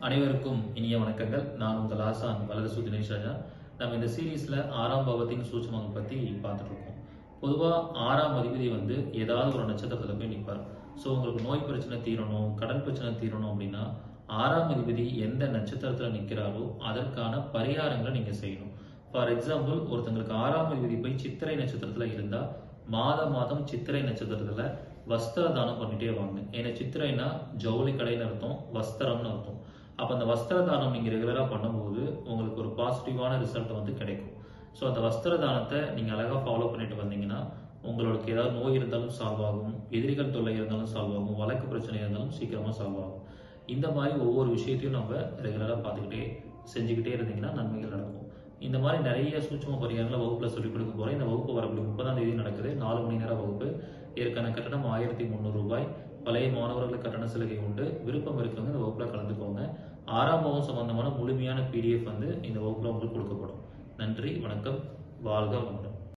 அனைவருக்கும் இனிய வணக்கங்கள். நான் உங்கள் ஆசான் வலதுசு தினேஷ் ராஜா. நம்ம இந்த சீரீஸ்ல 6ஆம் பாவத்தின் சூட்சுமங்கள் பத்தி பார்த்துட்டு இருக்கோம். பொதுவா 6ஆம் அதிபதி ஏதாவது ஒரு நட்சத்திரத்துல போய் நிற்பார். ஸோ உங்களுக்கு நோய் பிரச்சனை தீரணும், கடன் பிரச்சனை தீரணும் அப்படின்னா 6ஆம் அதிபதி எந்த நட்சத்திரத்துல நிற்கிறாரோ அதற்கான பரிகாரங்களை நீங்க செய்யணும். ஃபார் எக்ஸாம்பிள், ஒருத்தங்களுக்கு 6ஆம் அதிபதி போய் சித்திரை நட்சத்திரத்துல இருந்தா மாதம் சித்திரை நட்சத்திரத்துல வஸ்திர தானம் பண்ணிட்டே வாங்க. ஏன்னா சித்திரைனா ஜவுளி கடைன்னு அர்த்தம், வஸ்திரம்னு அர்த்தம். அப்போ அந்த வஸ்திர தானம் நீங்கள் ரெகுலராக பண்ணும்போது உங்களுக்கு ஒரு பாசிட்டிவான ரிசல்ட் கிடைக்கும். ஸோ அந்த வஸ்திர தானத்தை நீங்கள் அழகாக ஃபாலோ பண்ணிட்டு வந்தீங்கன்னா உங்களுக்கு ஏதாவது நோய் இருந்தாலும் சால்வ் ஆகும், எதிரிகள் தொல்லை இருந்தாலும் சால்வ் ஆகும், வழக்கு பிரச்சனை இருந்தாலும் சீக்கிரமாக சால்வ் ஆகும். இந்த மாதிரி ஒவ்வொரு விஷயத்தையும் நம்ம ரெகுலராக பார்த்துக்கிட்டே செஞ்சுக்கிட்டே இருந்தீங்கன்னா நன்மைகள் நடக்கும். இந்த மாதிரி நிறைய சூட்சும பரிகாரங்களை வகுப்பில் சொல்லிக் கொடுக்க போகிறேன். இந்த வகுப்பு வரக்கூடிய 30ஆம் தேதி நடக்குது. 4 மணி நேர வகுப்பு. இதற்கான கட்டணம் 1300 ரூபாய். பழைய மாணவர்களுக்கு கட்டண சலுகை உண்டு. விருப்பம் இருக்கவங்க இந்த வகுப்பில் கலந்துக்கோங்க. 6ஆம் பாவம் சம்பந்தமான முழுமையான PDF இந்த வகுப்பில் உங்களுக்கு கொடுக்கப்படும். நன்றி, வணக்கம், வாழ்க வளமுடன்.